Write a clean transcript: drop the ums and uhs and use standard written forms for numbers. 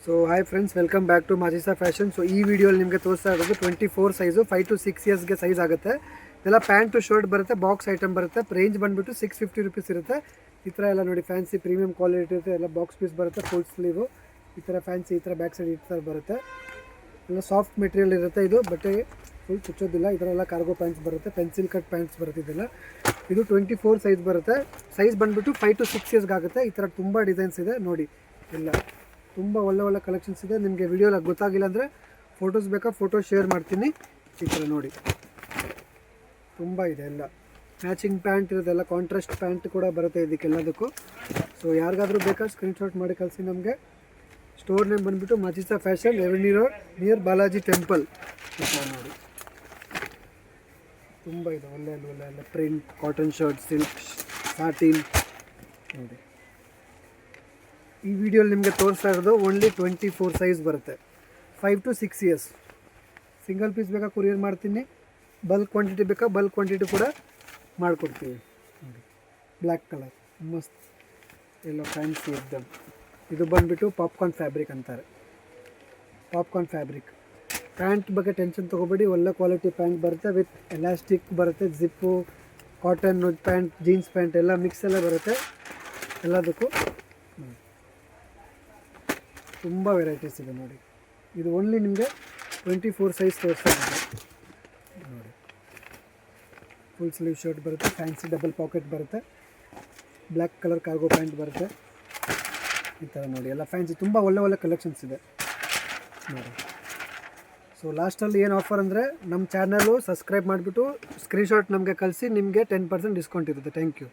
So hi friends, welcome back to ಮಾಜಿಸಾ fashion. So ಈ ವಿಡಿಯೋಲಿ ನಿಮಗೆ ತೋರಿಸ್ತಾ ಇರೋದು 24 ಸೈಜು 5 to 6 ಇಯರ್ಸ್ಗೆ ಸೈಜ್ ಆಗುತ್ತೆ. ಇದೆಲ್ಲ ಪ್ಯಾಂಟ್ ಟು ಶರ್ಟ್ ಬರುತ್ತೆ, ಬಾಕ್ಸ್ ಐಟಮ್ ಬರುತ್ತೆ. ರೇಂಜ್ ಬಂದುಬಿಟ್ಟು 650 ರುಪೀಸ್ ಇರುತ್ತೆ. ಈ ಥರ ಎಲ್ಲ ನೋಡಿ, ಫ್ಯಾನ್ಸಿ ಪ್ರೀಮಿಯಂ ಕ್ವಾಲಿಟಿ ಇರುತ್ತೆ. ಎಲ್ಲ ಬಾಕ್ಸ್ ಪೀಸ್ ಬರುತ್ತೆ, ಫುಲ್ ಸ್ಲೀವು. ಈ ಥರ ಫ್ಯಾನ್ಸಿ ಈ ಥರ ಬ್ಯಾಕ್ ಸೈಡ್ ಈ ಥರ ಬರುತ್ತೆ. ಎಲ್ಲ ಸಾಫ್ಟ್ ಮೆಟೀರಿಯಲ್ ಇರುತ್ತೆ. ಇದು ಬಟ್ಟೆ ಫುಲ್ ಚುಚ್ಚೋದಿಲ್ಲ. ಈ ಥರ ಎಲ್ಲ ಕಾರ್ಗೋ ಪ್ಯಾಂಟ್ಸ್ ಬರುತ್ತೆ, ಪೆನ್ಸಿಲ್ ಕಟ್ ಪ್ಯಾಂಟ್ಸ್ ಬರುತ್ತೆ. ಇದೆಲ್ಲ ಇದು 24 ಸೈಜ್ ಬರುತ್ತೆ. ಸೈಜ್ ಬಂದುಬಿಟ್ಟು 5 to 6 ಇಯರ್ಸ್ಗೆ ಆಗುತ್ತೆ. ಈ ಥರ ತುಂಬ ಡಿಸೈನ್ಸ್ ಇದೆ ನೋಡಿ. ಎಲ್ಲ ತುಂಬ ಒಳ್ಳೆ ಕಲೆಕ್ಷನ್ಸ್ ಇದೆ. ನಿಮಗೆ ವಿಡಿಯೋಲಿ ಗೊತ್ತಾಗಿಲ್ಲ ಅಂದರೆ ಫೋಟೋಸ್ ಬೇಕಾ, ಫೋಟೋ ಶೇರ್ ಮಾಡ್ತೀನಿ. ಈ ಥರ ನೋಡಿ, ತುಂಬ ಇದೆ. ಎಲ್ಲ ಮ್ಯಾಚಿಂಗ್ ಪ್ಯಾಂಟ್ ಇರುತ್ತೆ, ಎಲ್ಲ ಕಾಂಟ್ರಾಸ್ಟ್ ಪ್ಯಾಂಟ್ ಕೂಡ ಬರುತ್ತೆ ಇದಕ್ಕೆಲ್ಲದಕ್ಕೂ. ಸೊ ಯಾರಿಗಾದರೂ ಬೇಕಾ ಸ್ಕ್ರೀನ್ಶಾಟ್ ಮಾಡಿ ಕಳಿಸಿ ನಮಗೆ. ಸ್ಟೋರ್ ನೇಮ್ ಬಂದುಬಿಟ್ಟು Majisa fashion, revenue road, near Balaji temple. ಈ ಥರ ನೋಡಿ, ತುಂಬ ಇದೆ. ಒಳ್ಳೆ print, cotton shirt, silk, satin ನೋಡಿ. ಈ ವಿಡಿಯೋಲಿ ನಿಮಗೆ ತೋರಿಸ್ತಾ ಇರೋದು ಓನ್ಲಿ 24 ಸೈಜ್ ಬರುತ್ತೆ, 5 to 6 ಇಯರ್ಸ್. ಸಿಂಗಲ್ ಪೀಸ್ ಬೇಕಾ ಕೊರಿಯರ್ ಮಾಡ್ತೀನಿ, ಬಲ್ಕ್ ಕ್ವಾಂಟಿಟಿ ಬೇಕಾ ಬಲ್ಕ್ ಕ್ವಾಂಟಿಟಿ ಕೂಡ ಮಾಡಿಕೊಡ್ತೀವಿ ನೋಡಿ. ಬ್ಲ್ಯಾಕ್ ಕಲರ್ ಮಸ್ತ್, ಎಲ್ಲ ಫ್ಯಾನ್ಸಿ ಇದ್ದಂ. ಇದು ಬಂದುಬಿಟ್ಟು ಪಾಪ್ಕಾರ್ನ್ ಫ್ಯಾಬ್ರಿಕ್ ಅಂತಾರೆ. ಪಾಪ್ಕಾರ್ನ್ ಫ್ಯಾಬ್ರಿಕ್ ಪ್ಯಾಂಟ್ ಬಗ್ಗೆ ಟೆನ್ಷನ್ ತೊಗೋಬೇಡಿ. ಒಳ್ಳೆ ಕ್ವಾಲಿಟಿ ಪ್ಯಾಂಟ್ ಬರುತ್ತೆ, ವಿತ್ ಎಲಾಸ್ಟಿಕ್ ಬರುತ್ತೆ, zip, cotton pant, jeans pant ಎಲ್ಲ ಮಿಕ್ಸ್ ಎಲ್ಲ ಬರುತ್ತೆ ಎಲ್ಲದಕ್ಕೂ. ತುಂಬ ವೆರೈಟೀಸ್ ಇದೆ ನೋಡಿ. ಇದು ಓನ್ಲಿ ನಿಮಗೆ 24 ಸೈಜ್ ತೋರಿಸ್ತಾ ಇದೆ ನೋಡಿ. ಫುಲ್ ಸ್ಲೀವ್ ಶರ್ಟ್ ಬರುತ್ತೆ, ಫ್ಯಾನ್ಸಿ ಡಬಲ್ ಪಾಕೆಟ್ ಬರುತ್ತೆ, ಬ್ಲ್ಯಾಕ್ ಕಲರ್ ಕಾರ್ಗೋ ಪ್ಯಾಂಟ್ ಬರುತ್ತೆ. ಈ ಥರ ನೋಡಿ, ಎಲ್ಲ ಫ್ಯಾನ್ಸಿ ತುಂಬ ಒಳ್ಳೆ ಕಲೆಕ್ಷನ್ಸ್ ಇದೆ ನೋಡಿ. ಸೊ ಲಾಸ್ಟಲ್ಲಿ ಏನು ಆಫರ್ ಅಂದರೆ, ನಮ್ಮ ಚಾನಲು ಸಬ್ಸ್ಕ್ರೈಬ್ ಮಾಡಿಬಿಟ್ಟು ಸ್ಕ್ರೀನ್ಶಾಟ್ ನಮಗೆ ಕಳಿಸಿ, ನಿಮಗೆ 10% ಡಿಸ್ಕೌಂಟ್ ಇರುತ್ತೆ. Thank you.